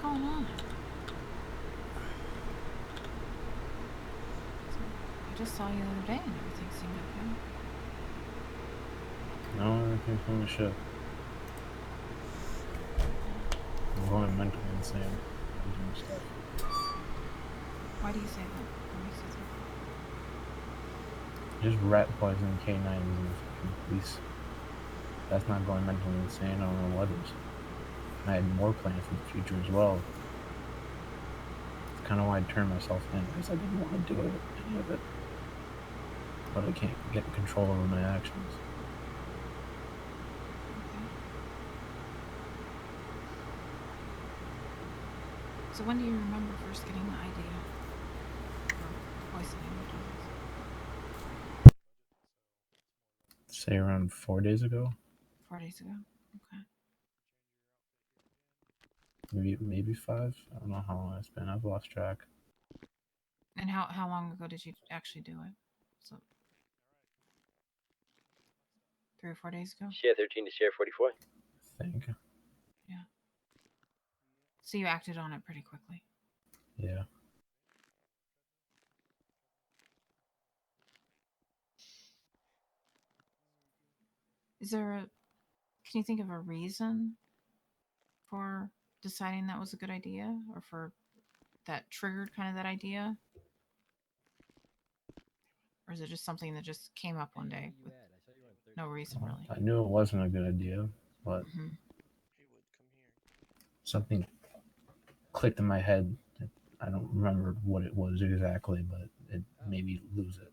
going on? I just saw you the other day and everything seemed okay. No, everything's going to shit. I'm going mentally insane. I'm doing stuff. Why do you say that? What makes you think Just rat poisoning K9s and fucking police. That's not going mentally insane. I don't know what is. And I had more planned for the future as well. It's kind of why I turned myself in, because I didn't want to do any of it. But I can't get control over my actions. okay. So when do you remember first getting the idea for poisoning the dogs? Say around 4 days ago, 4 days ago? Okay. maybe 5. I don't know how long it's been. I've lost track. And how long ago did you actually do it? So 3 or 4 days ago? Share 13 to share 44. I think. Yeah. So you acted on it pretty quickly. Yeah. Can you think of a reason for deciding that was a good idea, or for that triggered kind of that idea? Or is it just something that just came up one day with no reason really? I knew it wasn't a good idea, but Mm-hmm. something clicked in my head. I don't remember what it was exactly, but it made me lose it.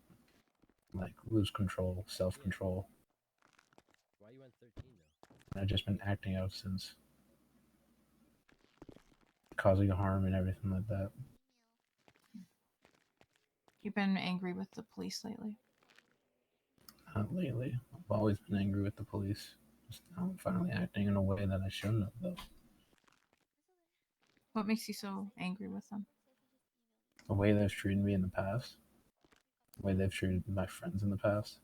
Like lose control, self control. Why you on 13 I've just been acting out since, causing harm and everything like that. You've been angry with the police lately? Not lately. I've always been angry with the police. Just now I'm finally acting in a way that I shouldn't have, though. What makes you so angry with them? The way they've treated me in the past, the way they've treated my friends in the past.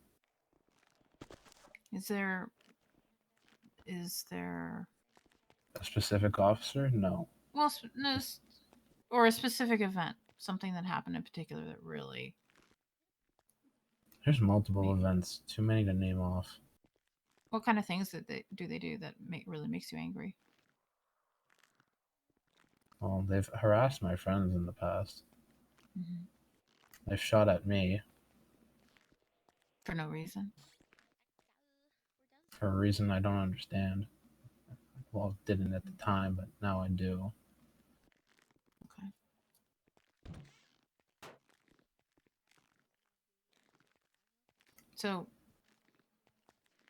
Is there A specific officer? No. well, no, or a specific event, something that happened in particular that really There's multiple made you? events, too many to name off. What kind of things that they do that really makes you angry? Well, they've harassed my friends in the past. Mm-hmm. They've shot at me For no reason. for a reason I don't understand. Well, didn't at the time, but now I do. Okay. So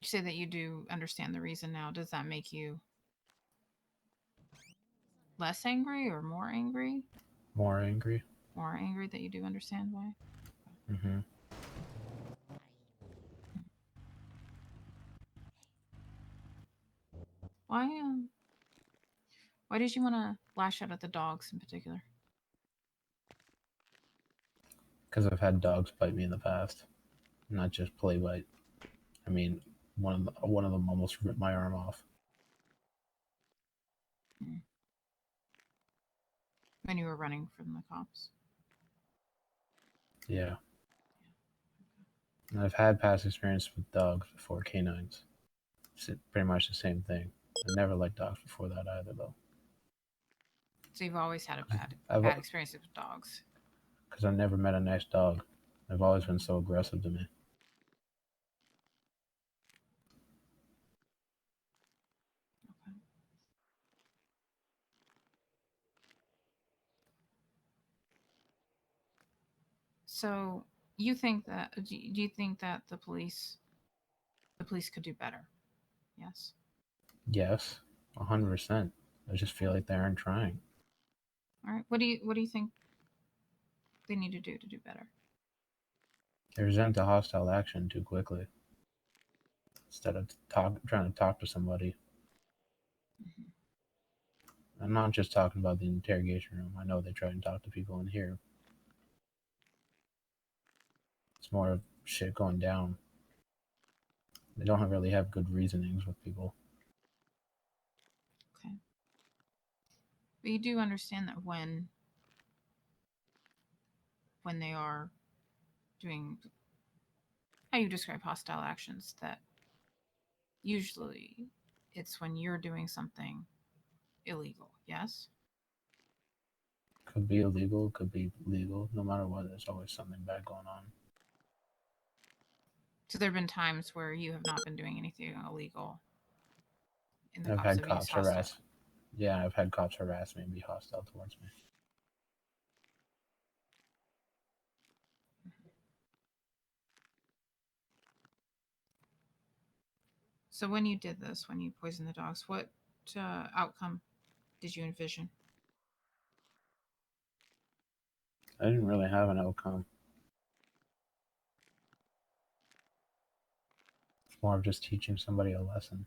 you say that you do understand the reason now. Does that make you less angry or more angry? More angry. More angry that you do understand why? Mm-hmm. Why why did you want to lash out at the dogs in particular? Because I've had dogs bite me in the past, not just play bite. I mean, one of them almost ripped my arm off. Hmm. When you were running from the cops? Yeah. And I've had past experience with dogs before, canines. It's pretty much the same thing. I never liked dogs before that either, though. So you've always had a I've bad experiences with dogs. because I never met a nice dog. They've always been so aggressive to me. Okay. So do you think that the police could do better? Yes. Yes, 100%. I just feel like they aren't trying. All right. What do you think they need to do better? They resent to hostile action too quickly. Instead of trying to talk to somebody. Mm-hmm. I'm not just talking about the interrogation room. I know they try and talk to people in here. It's more of shit going down. They don't really have good reasonings with people. Okay. But you do understand that when they are doing how you describe hostile actions, that usually it's when you're doing something illegal. Yes. Could be illegal, could be legal. No matter what, there's always something bad going on. So there have been times where you have not been doing anything illegal, and the I've cops had have used cops hostile. harass. Yeah, I've had cops harass me and be hostile towards me. So when you did this, when you poisoned the dogs, what outcome did you envision? I didn't really have an outcome. It's more of just teaching somebody a lesson.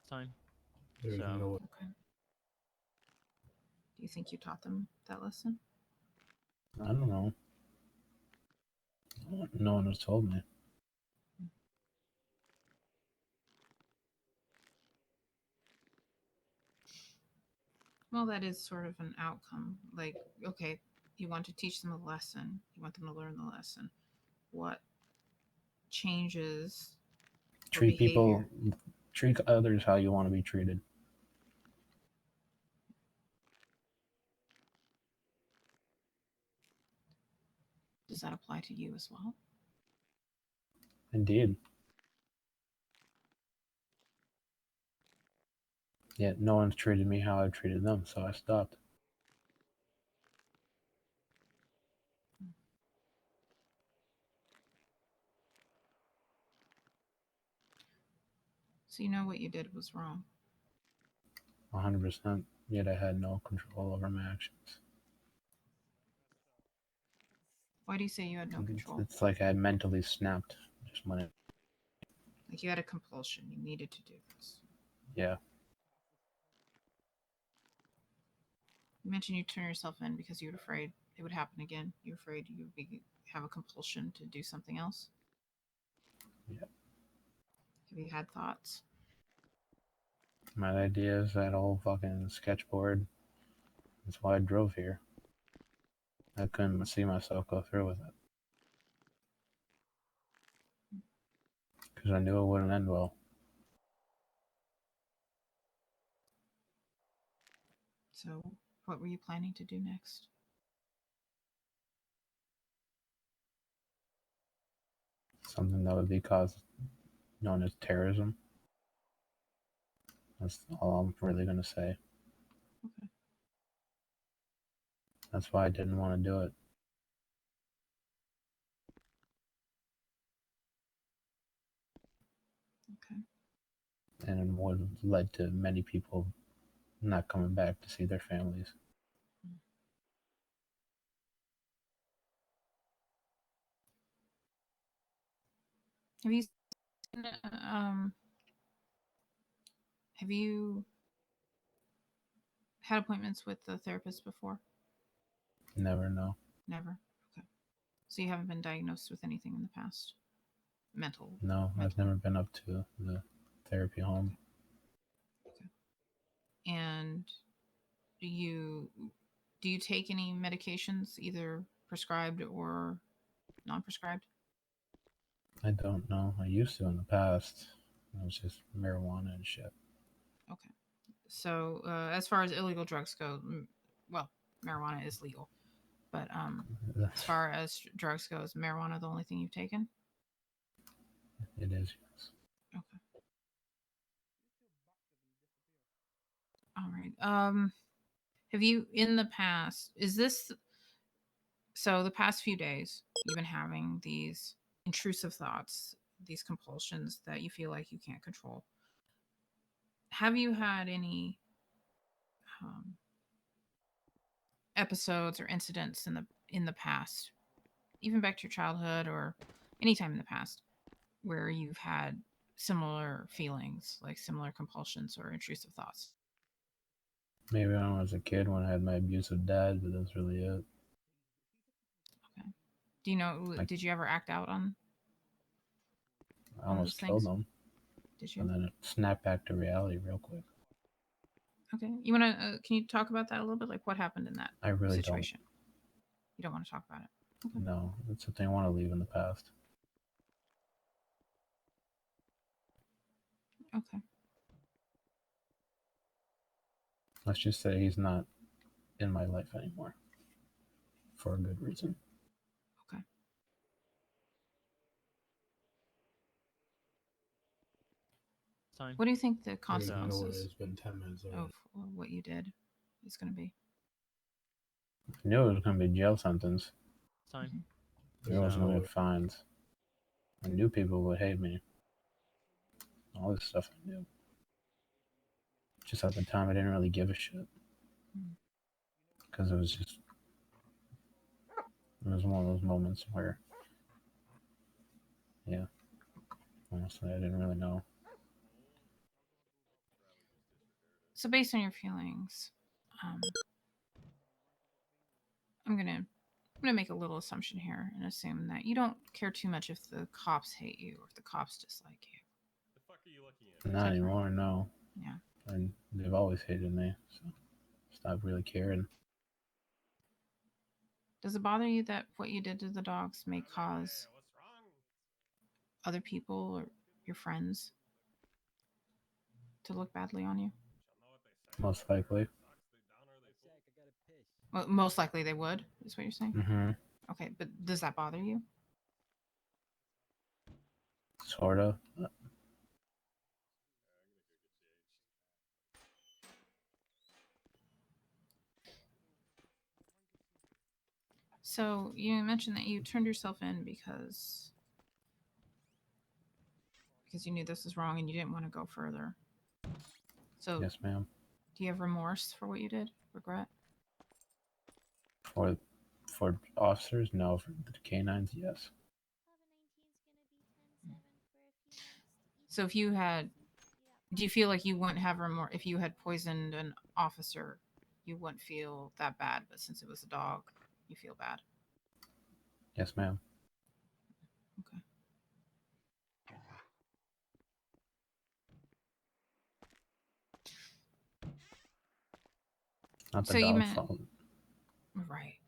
Time. There's So- no Okay. Do you think you taught them that lesson? I don't know. No one has told me. Well, that is sort of an outcome. Like, okay, you want to teach them a lesson. You want them to learn the lesson. What changes or Treat people, behavior? treat others how you want to be treated. Does that apply to you as well? Indeed. Yet no one's treated me how I've treated them, so I stopped. So you know what you did was wrong. 100%. Yet I had no control over my actions. Why do you say you had no control? It's like I mentally snapped just when it. Like you had a compulsion. You needed to do this. Yeah. You mentioned you turned yourself in because you were afraid it would happen again. You were afraid you would have a compulsion to do something else. Yeah. Have you had thoughts? My idea is that whole fucking sketchboard. That's why I drove here. I couldn't see myself go through with it. Because I knew it wouldn't end well. So, what were you planning to do next? Something that would be known as terrorism. That's all I'm really going to say. Okay. That's why I didn't want to do it. Okay. And it would have led to many people not coming back to see their families. Have you have you had appointments with the therapist before? Never know. Never. Okay. So you haven't been diagnosed with anything in the past? No, I've Mental. never been up to the therapy home. Okay. And do you take any medications, either prescribed or non-prescribed? I don't know. I used to in the past. It was just marijuana and shit. Okay. So as far as illegal drugs go, well, marijuana is legal, but as far as drugs go, is marijuana the only thing you've taken? It is, yes. Okay. All right. Have you in the past? Is this so? The past few days, you've been having these intrusive thoughts, these compulsions that you feel like you can't control. Have you had any um, episodes or incidents in the past, even back to your childhood or anytime in the past, where you've had similar feelings, like similar compulsions or intrusive thoughts? Maybe when I was a kid when I had my abusive dad, but that's really it. Okay. Did you ever act out on I one of those almost killed things? him. Did you? and then it snapped back to reality real quick. Okay. You want to? Can you talk about that a little bit? Like what happened in that I really situation? You don't want to talk about it. Okay. don't. No, it's something I want to leave in the past. Okay. Let's just say he's not in my life anymore for a good reason. Okay. It's fine. What do you think the I know consequences it's been 10 minutes already. of what you did is going to be? I knew it was going to be a jail sentence. It's fine. I wasn't going to No. get fines. I knew people would hate me. All this stuff I knew. Just at the time, I didn't really give a shit. Because it was one of those moments where, yeah, honestly, I didn't really know. So based on your feelings, I'm gonna make a little assumption here and assume that you don't care too much if the cops hate you or if the cops dislike you. The fuck are you looking at? Not anymore, no. Yeah. And they've always hated me, so stopped really caring. Does it bother you that what you did to the dogs may cause What's wrong? other people or your friends to look badly on you? Shall know what they say. Most likely. Socks they down or they Zach, pull. I gotta piss. Well, most likely they would, is what you're saying? Mm-hmm. Okay, but does that bother you? Sorta. So you mentioned that you turned yourself in because you knew this was wrong and you didn't want to go further. So Yes, ma'am. do you have remorse for what you did? Regret? For officers, no. For the canines, yes. So if you had, do you feel like you wouldn't have remorse if you had poisoned an officer? You wouldn't feel that bad, but since it was a dog, you feel bad. Yes, ma'am. Okay. Not the So you dog meant- fault. Right.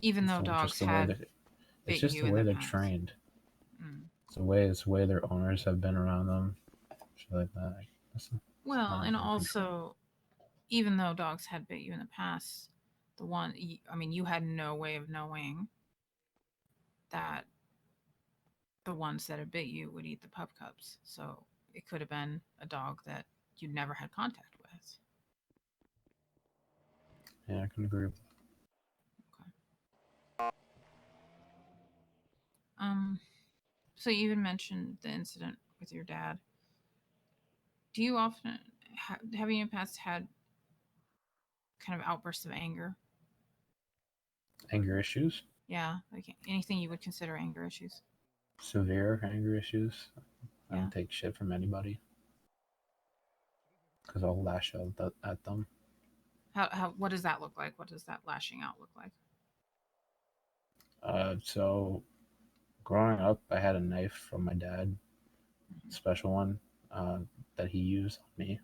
Even though So dogs just the way had that- bit it's just you the in way the they're past. trained. Mm. It's the way their owners have been around them. Shit like that. Well, not and in also, even though dogs had bit you in the past, you had no way of knowing that the ones that had bit you would eat the pup cubs. So it could have been a dog that you'd never had contact with. Yeah, I can agree with that. So you even mentioned the incident with your dad. Do you often have you in the past had kind of outbursts of anger? Anger issues. Yeah, like anything you would consider anger issues. Severe anger issues. I Yeah. don't take shit from anybody. Because I'll lash out at them. How what does that look like? What does that lashing out look like? So growing up, I had a knife from my dad, special one, that he used on me.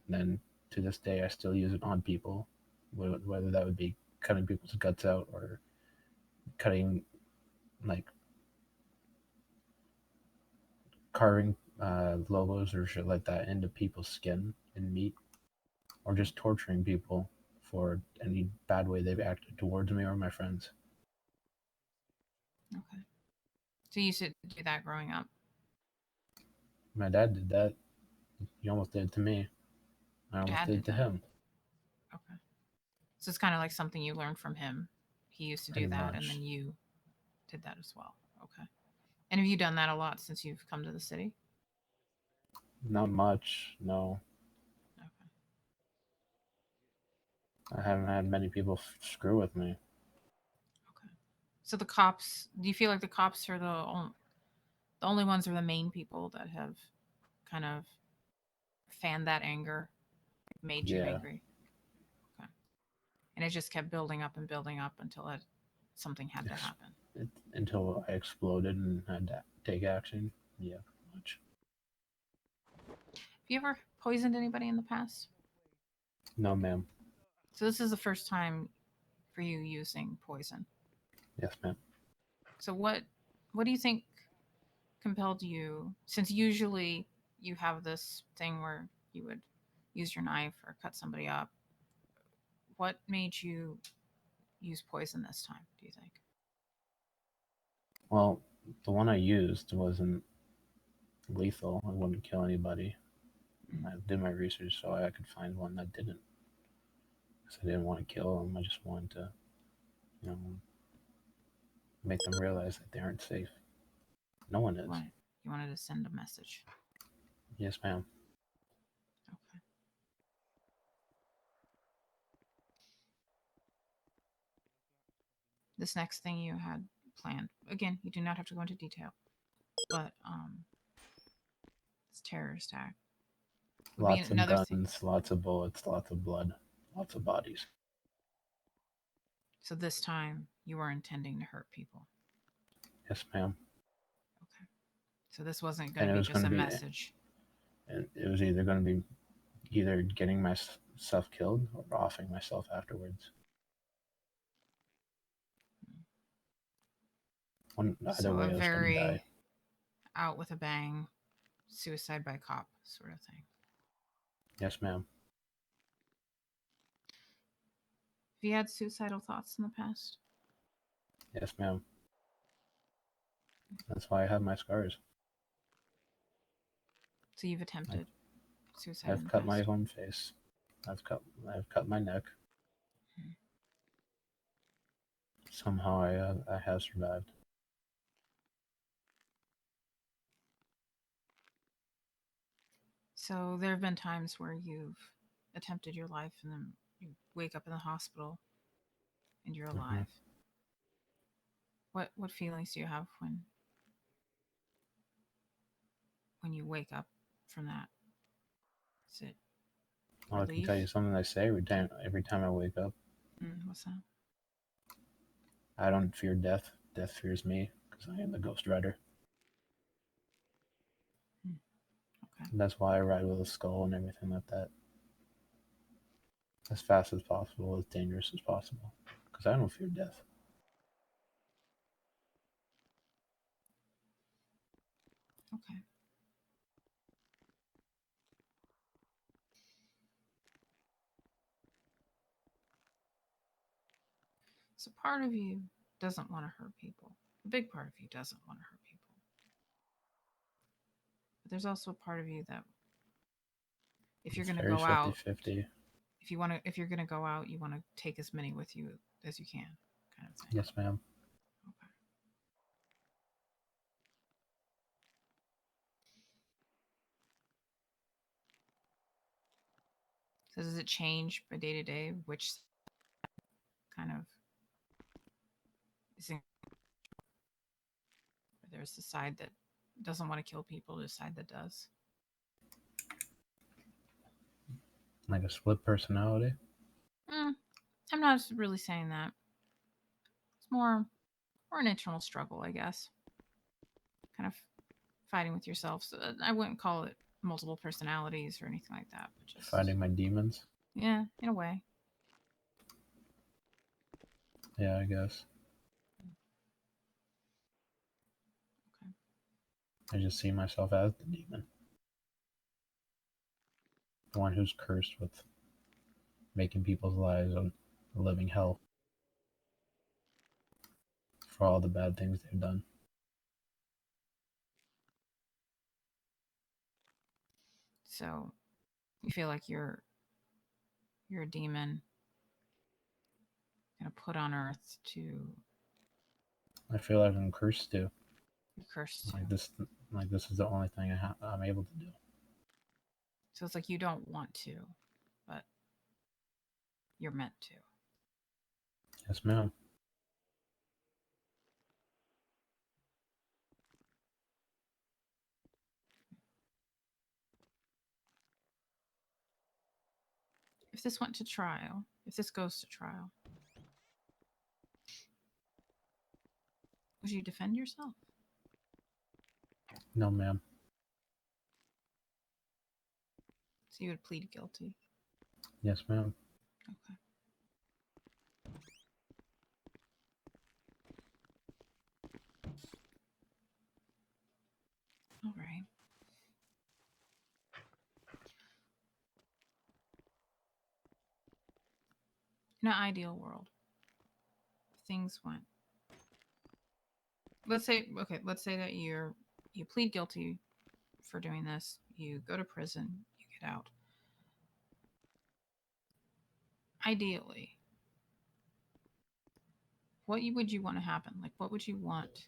And then to this day, I still use it on people, whether that would be cutting people's guts out or cutting, like, carving logos or shit like that into people's skin and meat, or just torturing people for any bad way they've acted towards me or my friends. Okay. So you used to do that growing up. My dad did that. He almost did it to me. I almost Dad did did it to that? him. Okay. So it's kind of like something you learned from him. He used to do Pretty that, much. and then you did that as well. Okay. And have you done that a lot since you've come to the city? Not much, no. Okay. I haven't had many people screw with me. Okay. So the cops, do you feel like the cops are the only ones are the main people that have kind of fanned that anger, made you Yeah. angry? Okay. And it just kept building up until something had to Yes. happen. Until I exploded and had to take action. Yeah. much. Have you ever poisoned anybody in the past? No, ma'am. So this is the first time for you using poison. Yes, ma'am. So what do you think compelled you, since usually you have this thing where you would use your knife or cut somebody up, what made you use poison this time, do you think? Well, the one I used wasn't lethal. It wouldn't kill anybody. I did my research so I could find one that didn't. Because I didn't want to kill them. I just wanted to, you know, make them realize that they aren't safe. No one is. You wanted to send a message. Yes, ma'am. Okay. This next thing you had planned, again, you do not have to go into detail, but this terrorist act would be Lots of another guns, thing. lots of bullets, lots of blood, lots of bodies. So this time you were intending to hurt people. Yes, ma'am. Okay. So this wasn't going And to it be was just going a to be, message. and it was either going to be either getting myself killed or offing myself afterwards. Either So way, a I was going to very die. out with a bang, suicide by cop sort of thing. Yes, ma'am. Have you had suicidal thoughts in the past? Yes, ma'am. That's why I have my scars. So you've attempted suicide in I've the cut my past? own face. I've cut my neck. Hmm. Somehow I have survived. So there have been times where you've attempted your life and then you wake up in the hospital and you're alive. What feelings do you have when you wake up from that? Is it Well, I can relief? tell you something I say every time I wake up. What's that? I don't fear death. Death fears me because I am the Ghost Rider. Okay. And that's why I ride with a skull and everything like that. As fast as possible, as dangerous as possible. Because I don't fear death. Okay. So part of you doesn't want to hurt people. A big part of you doesn't want to hurt people. But there's also a part of you that if you're It's going to very go out, 50-50. if you're going to go out, you want to take as many with you as you can, kind of thing. Yes, ma'am. Okay. So does it change by day to day which kind of is in, there's the side that doesn't want to kill people, the side that does? Like a split personality. I'm not really saying that. It's more an internal struggle, I guess. Kind of fighting with yourself. So I wouldn't call it multiple personalities or anything like that, but just Fighting my demons. yeah, in a way. Yeah, I guess. Okay. I just see myself as the demon. The one who's cursed with making people's lives a living hell for all the bad things they've done. So you feel like you're a demon kind of put on earth to I feel like I'm cursed too. be cursed to. Like this is the only thing I'm able to do. So it's like you don't want to, but you're meant to. Yes, ma'am. If this went to trial, if this goes to trial, would you defend yourself? No, ma'am. So you would plead guilty. Yes, ma'am. Okay. All right. In an ideal world, things went. Let's say that you plead guilty for doing this. You go to prison. You get out. Ideally, what would you want to happen? Like, what would you want?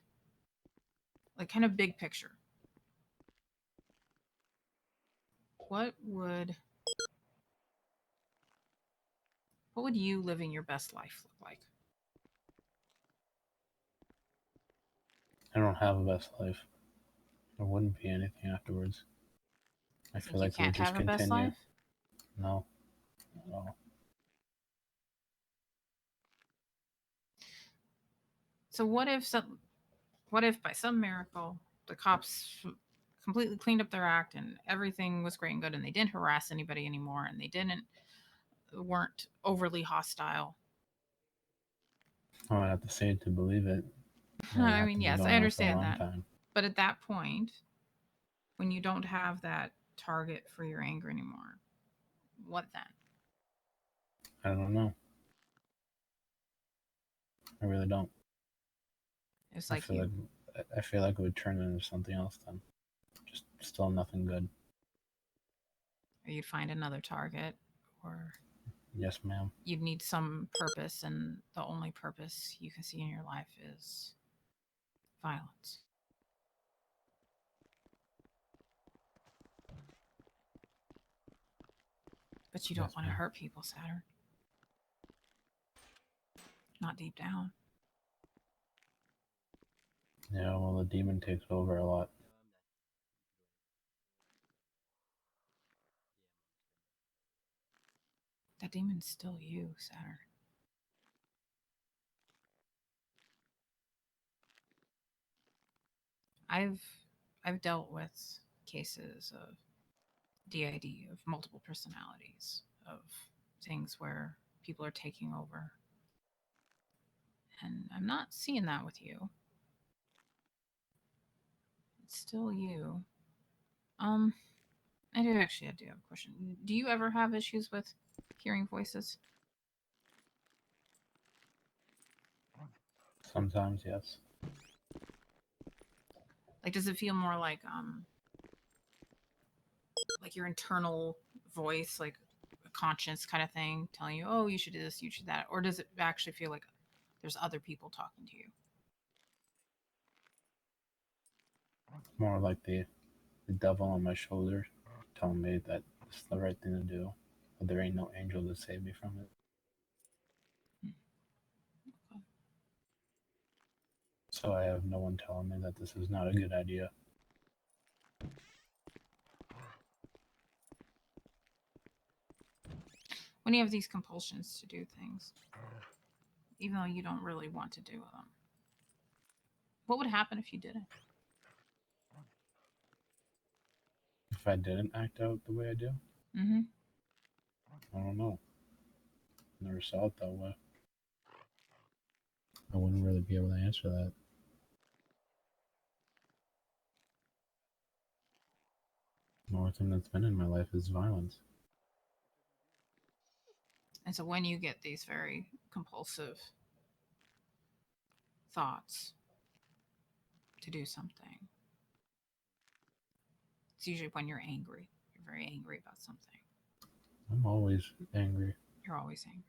Like, kind of big picture. What would you living your best life look like? I don't have a best life. There wouldn't be anything afterwards. I You think feel you like it would can't just have a best continue. life? No, not at all. So what if by some miracle the cops completely cleaned up their act and everything was great and good and they didn't harass anybody anymore and they weren't overly hostile? Oh, I have to say it to believe it. That I have mean, to be yes, going I on for a understand long that. time. But at that point, when you don't have that target for your anger anymore, what then? I don't know. I really don't. It's I like feel like it would turn into something else then. Just still nothing good. or you'd find another target, or Yes, ma'am. you'd need some purpose, and the only purpose you can see in your life is violence. But you don't Yes, want to ma'am. hurt people, Saturn. Not deep down. Yeah, well, the demon takes over a lot. That demon's still you, Saturn. I've dealt with cases of DID, of multiple personalities, of things where people are taking over. And I'm not seeing that with you. It's still you. I do have a question. Do you ever have issues with hearing voices? Sometimes, yes. Like, does it feel more like your internal voice, like a conscience kind of thing, telling you, oh, you should do this, you should that? Or does it actually feel like there's other people talking to you? More like the devil on my shoulder telling me that it's the right thing to do, but there ain't no angel to save me from it. Okay. So I have no one telling me that this is not a good idea. When you have these compulsions to do things, even though you don't really want to do them, what would happen if you didn't? If I didn't act out the way I do, Mm-hmm. I don't know. Never saw it that way. I wouldn't really be able to answer that. The only thing that's been in my life is violence. And so when you get these very compulsive thoughts to do something, it's usually when you're angry. You're very angry about something. I'm always angry. You're always angry.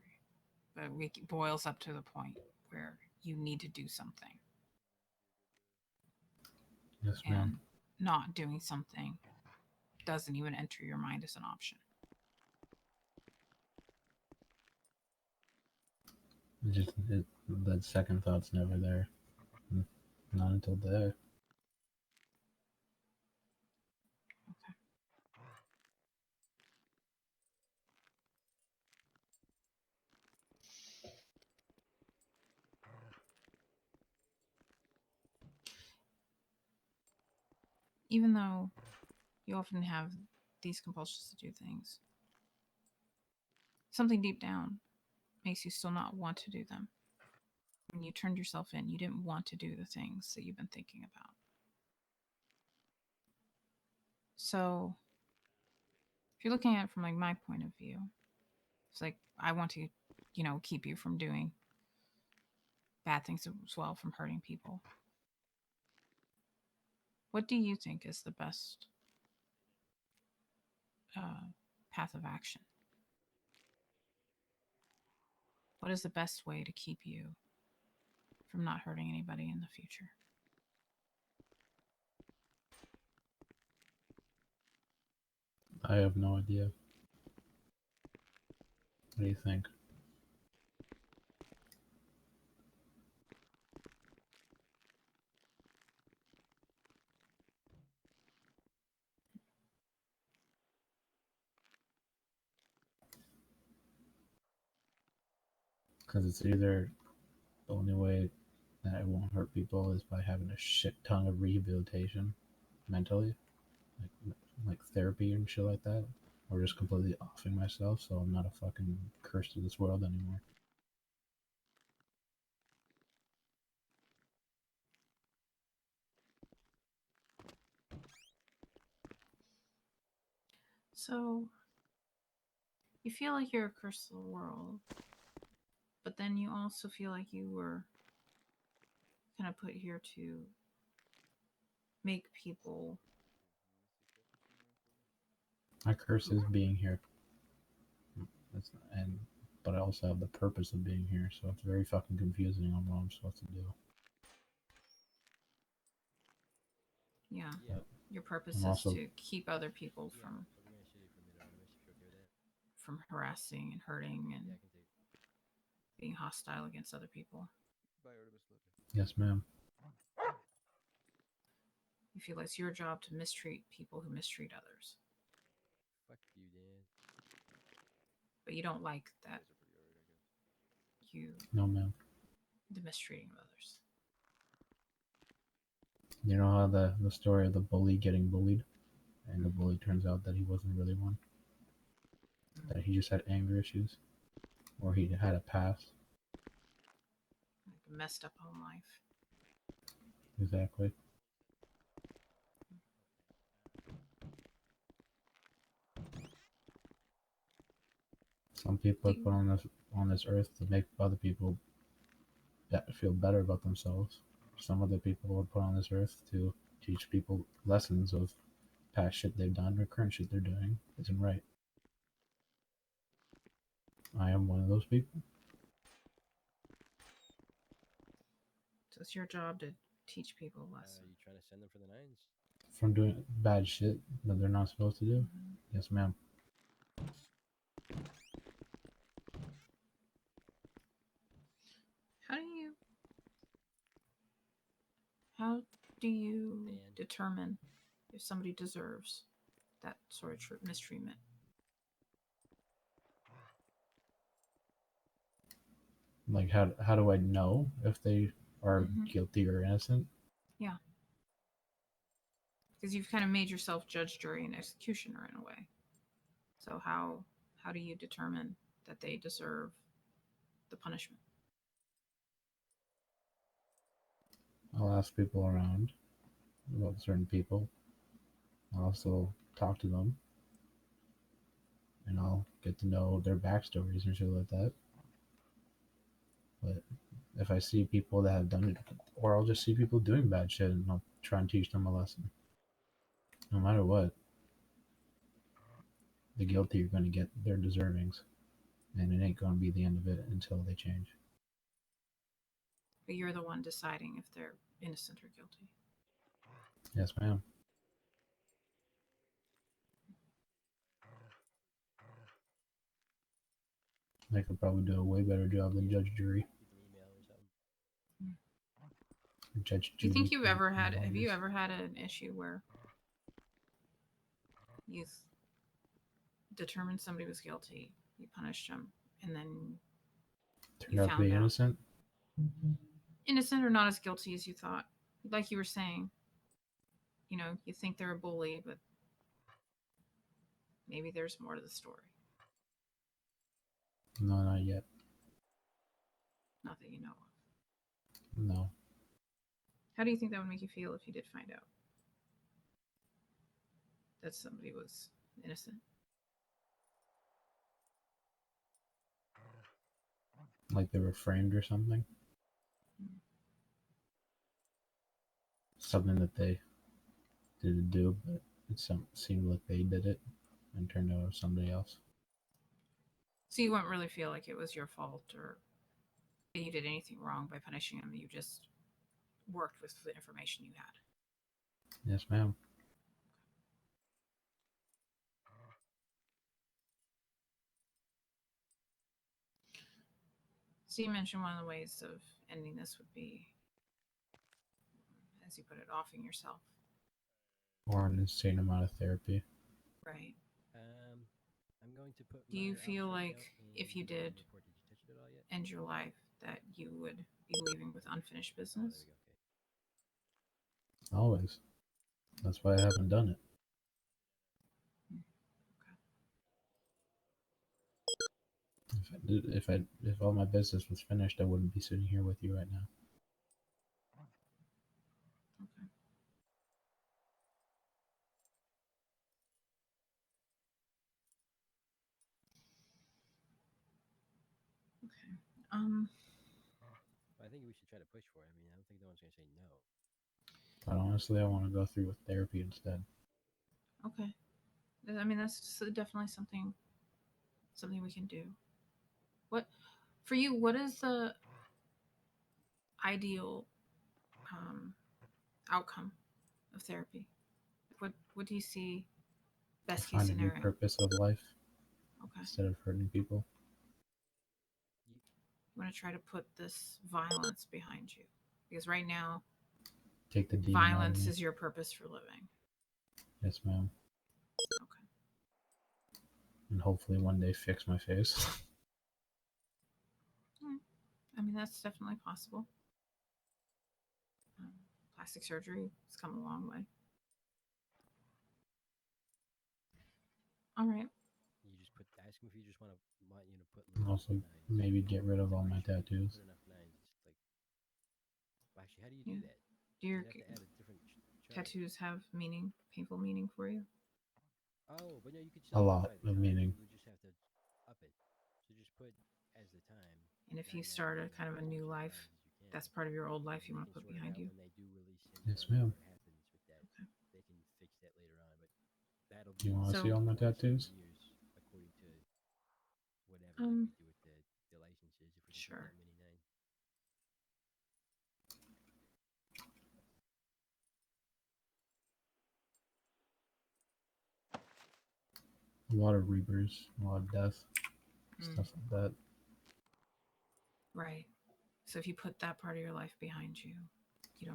But it boils up to the point where you need to do something. Yes, And ma'am. not doing something doesn't even enter your mind as an option. That second thought's never there. Not until there. Okay. Even though you often have these compulsions to do things, something deep down makes you still not want to do them. When you turned yourself in, you didn't want to do the things that you've been thinking about. So if you're looking at it from like my point of view, it's like I want to, keep you from doing bad things as well, from hurting people. What do you think is the best path of action? What is the best way to keep you from not hurting anybody in the future? I have no idea. What do you think? Because it's either the only way that it won't hurt people is by having a shit ton of rehabilitation mentally, like therapy and shit like that, or just completely offing myself so I'm not a fucking curse to this world anymore. So you feel like you're a curse to the world, but then you also feel like you were kind of put here to make people. My curse is being here. But I also have the purpose of being here, so it's very fucking confusing on what I'm supposed to do. Yeah. But Your purpose I'm is also to keep other people from harassing and hurting and being hostile against other people. yes, ma'am. You feel it's your job to mistreat people who mistreat others. Fuck you, Dan. But you don't like that No, ma'am. the mistreating of others. You know how the story of the bully getting bullied, and the bully turns out that he wasn't really one. That he just had anger issues, or he had a past. Like a messed up home life. Exactly. Some people are put on this earth to make other people feel better about themselves. Some other people are put on this earth to teach people lessons of past shit they've done or current shit they're doing isn't right. I am one of those people. So it's your job to teach people a lesson. You trying to send them for the nines? From doing bad shit that they're not supposed to do. Mm-hmm. Yes, ma'am. How do you Dan. determine if somebody deserves that sort of mistreatment? Like, how do I know if they are Mhm. guilty or innocent? Yeah. Because you've kind of made yourself judge, jury, and executioner in a way. So how do you determine that they deserve the punishment? I'll ask people around about certain people. I'll also talk to them, and I'll get to know their backstories and shit like that. But if I see people that have done it, or I'll just see people doing bad shit, and I'll try and teach them a lesson. No matter what, the guilty are going to get their deservings, and it ain't going to be the end of it until they change. But you're the one deciding if they're innocent or guilty. Yes, ma'am. I could probably do a way better job than judge, jury. You can email or something. Judge, Do you think jury, you've ever had? and Have you lawyers. ever had an issue where you determined somebody was guilty, you punished them, and then Turned you out to be found out innocent? innocent or not as guilty as you thought? Like you were saying, you think they're a bully, but Maybe there's more to the story. No, not yet. Not that you know of. No. How do you think that would make you feel if you did find out that somebody was innocent? Like they were framed or something? Something that they didn't do, but seemed like they did it and turned out it was somebody else. So you wouldn't really feel like it was your fault or that you did anything wrong by punishing him. You just worked with the information you had. Yes, ma'am. So you mentioned one of the ways of ending this would be, as you put it, offing yourself. Or an insane amount of therapy. Right. I'm going to put. Do you my feel officer like note if you in the did report. Did you touch it at all yet? end your life, that you would be leaving with unfinished Oh, there business? we go. Okay. Always. That's why I haven't done it. If all my business was finished, I wouldn't be sitting here with you right now. Okay. Okay. Well, I think we should try to push for it. I mean, I don't think no one's gonna say no. But honestly, I want to go through with therapy instead. Okay. I mean, that's definitely something we can do. What for you? What is the ideal outcome of therapy? What do you see? Best case Find a new scenario. purpose of life Okay. instead of hurting people. You want to try to put this violence behind you because right now, Take the demon out of violence me. is your purpose for living. Yes, ma'am. Okay. And hopefully one day fix my face. I mean, that's definitely possible. Plastic surgery has come a long way. All right. You just put. Ask him if you just want to put. Also, nines. maybe get rid of Like, all my make sure you tattoos. Put enough nines. It's like. Well, actually, how do you Yeah. do that? Do You your have to add a different chart. tattoos have meaning, painful meaning for you? Oh, but no, you could A still lot modify the of time. meaning. You would just have to up it. So just put as the time. And if you start a kind of a new life, that's part of your old life you want to put behind you. When they do release him, Yes, whatever ma'am. happens with that, Okay. they can fix that later on. But that'll Do you be want to So- see all my 47 tattoos? years, according to whatever like we do with the licenses. If we can Sure. put that many nines. A lot of rebirths, a lot of death, stuff like that. Right. So if you put that part of your life behind you, you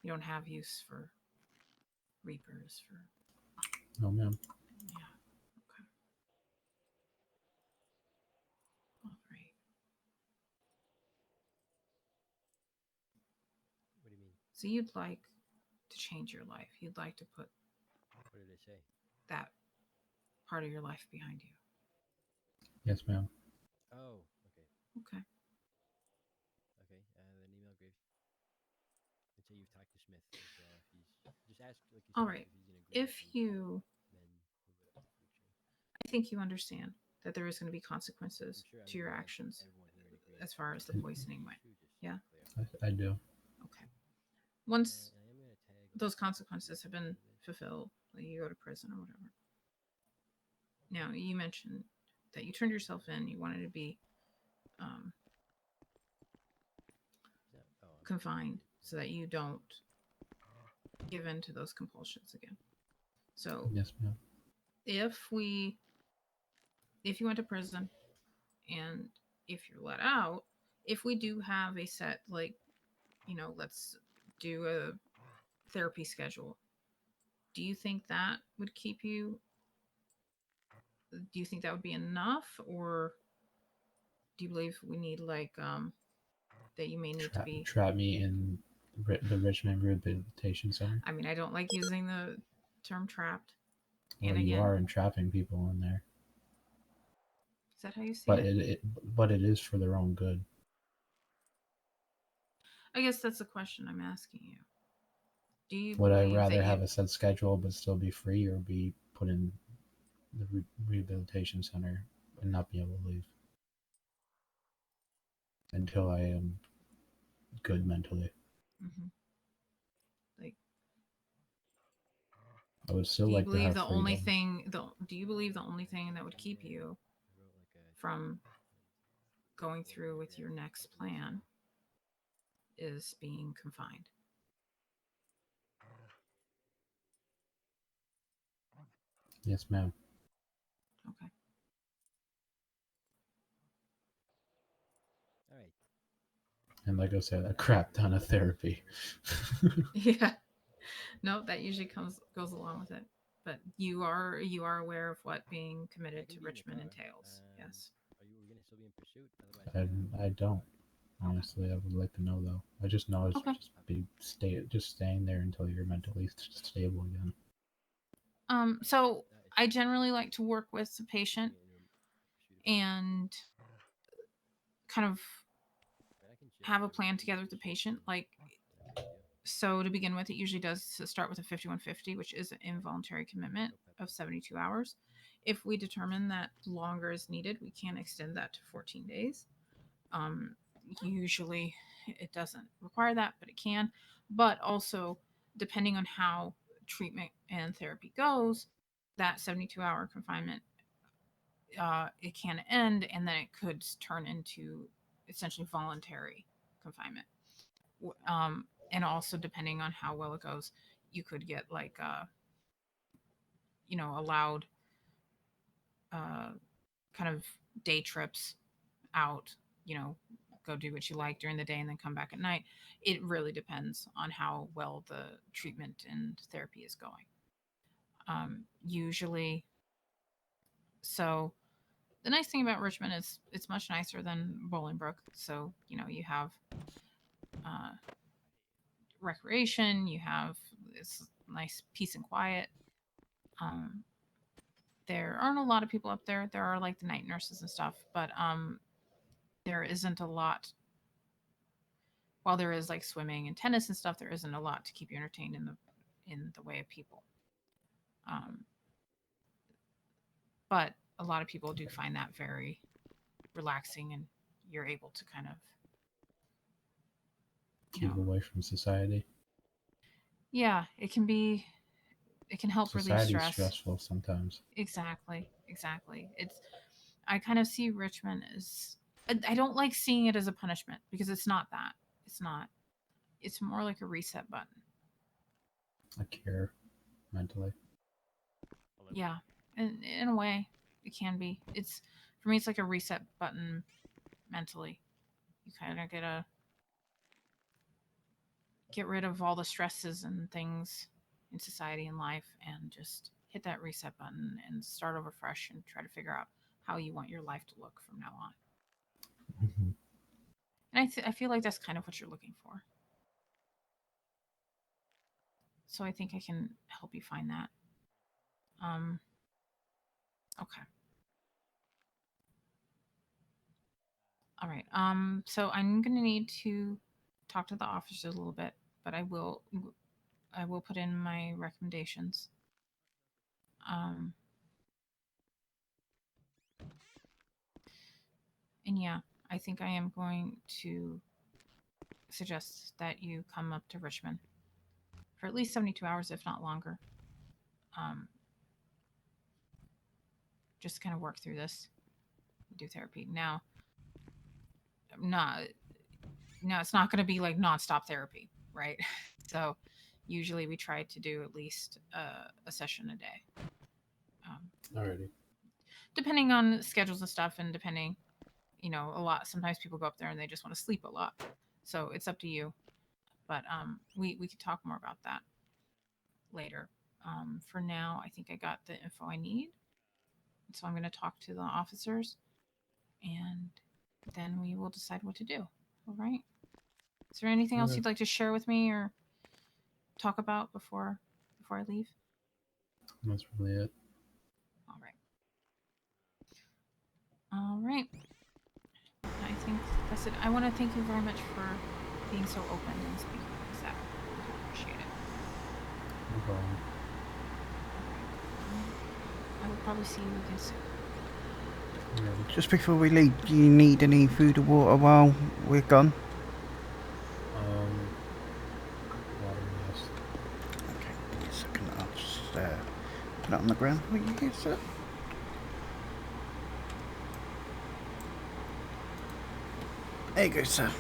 don't have use for reapers for No, ma'am. yeah. Okay. All right. What do you mean? So you'd like to change your life. You'd like to put What did it say? that part of your life behind you. Yes, ma'am. Oh, okay. Okay. Okay. Then email Graves. And say you've talked to Smith as well. If he's just ask like you said, All right. if he's in agreement. If you then move it up to future. I think you understand that there is going to be I'm consequences sure to your everyone actions here in agreement. as far as the And- poisoning went. Just to Yeah. be clear. I do. Okay. Once And I am gonna tag those all consequences have been fulfilled, like you go to prison or whatever. Now, you mentioned that you turned yourself in. You wanted to be confined so that you don't give in to those compulsions again. So Yes, ma'am. if you went to prison and if you're let out, if we do have a set, like, let's do a therapy schedule, do you think that would keep you? Do you think that would be enough, or do you believe we need that you may need to be? Trap me in the Richmond Rehabilitation Center. I mean, I don't like using the term trapped. Well, And you again, are entrapping people in there, is that how you see but it? but it is for their own good. I guess that's the question I'm asking you. Do you Would I believe rather that have you? a set schedule but still be free, or be put in the rehabilitation center and not be able to leave until I am good mentally? Mhm. Like, I would still do you like to believe have the freedom. only thing? Do you believe the only thing that would keep you I wrote like a from going through with your next plan is being confined? Yes, ma'am. Okay. all right. And like I said, a crap ton of therapy. Yeah. No, that usually goes along with it. But you are aware of what being I committed can to be in the Richmond car. entails. Yes. Are you gonna still be in pursuit? Otherwise, I don't. Honestly, I would like to know though. I just know it's Okay. just staying there until you're mentally stable again. So I generally like to work with the patient and kind of have a plan together with the patient. Like, so to begin with, it usually does start with a 5150, which is an involuntary commitment of 72 hours. If we determine that longer is needed, we can extend that to 14 days. Usually it doesn't require that, but it can. But also, depending on how treatment and therapy goes, that 72-hour confinement, it can end, and then it could turn into essentially voluntary confinement. And also, depending on how well it goes, you could get like allowed uh, kind of day trips out, go do what you like during the day and then come back at night. It really depends on how well the treatment and therapy is going. Usually, so the nice thing about Richmond is it's much nicer than Bolingbrook. So, you have uh, recreation, you have this nice peace and quiet. Um, there aren't a lot of people up there. There are like the night nurses and stuff, but there isn't a lot. While there is like swimming and tennis and stuff, there isn't a lot to keep you entertained in the way of people. Um, but a lot of people do find that very relaxing, and you're able to kind of Keep away from society. Yeah, it can help relieve Society's stress. stressful sometimes. Exactly. I kind of see Richmond as, I don't like seeing it as a punishment, because it's not that. It's not. It's more like a reset button. I care mentally. Yeah, and in a way, it can be. It's, for me, it's like a reset button mentally. You kind of get rid of all the stresses and things in society and life, and just hit that reset button and start over fresh and try to figure out how you want your life to look from now on. Mm-hmm. And I feel like that's kind of what you're looking for. So I think I can help you find that. Okay. All right. So I'm gonna need to talk to the officers a little bit, but I will put in my recommendations. And yeah, I think I am going to suggest that you come up to Richmond for at least 72 hours, if not longer. Just kind of work through this, do therapy. Now, not no, it's not going to be like nonstop therapy, right? So usually we try to do at least a session a day. Alrighty. Depending on schedules and stuff, and depending, a lot. Sometimes people go up there and they just want to sleep a lot, so it's up to you. But we could talk more about that later. For now, I think I got the info I need, so I'm going to talk to the officers, and then we will decide what to do. All right. Is there anything else Okay. you'd like to share with me or talk about before I leave? That's really it. right. I think that's it. I want to thank you very much for being so open and speaking with us. I appreciate it. No problem. I will probably see you again soon. Yeah. Just before we leave, do you need any food or water while we're gone? Water, yes. Okay, give me a second. I'll just put it on the ground for you here, sir. There you go, sir.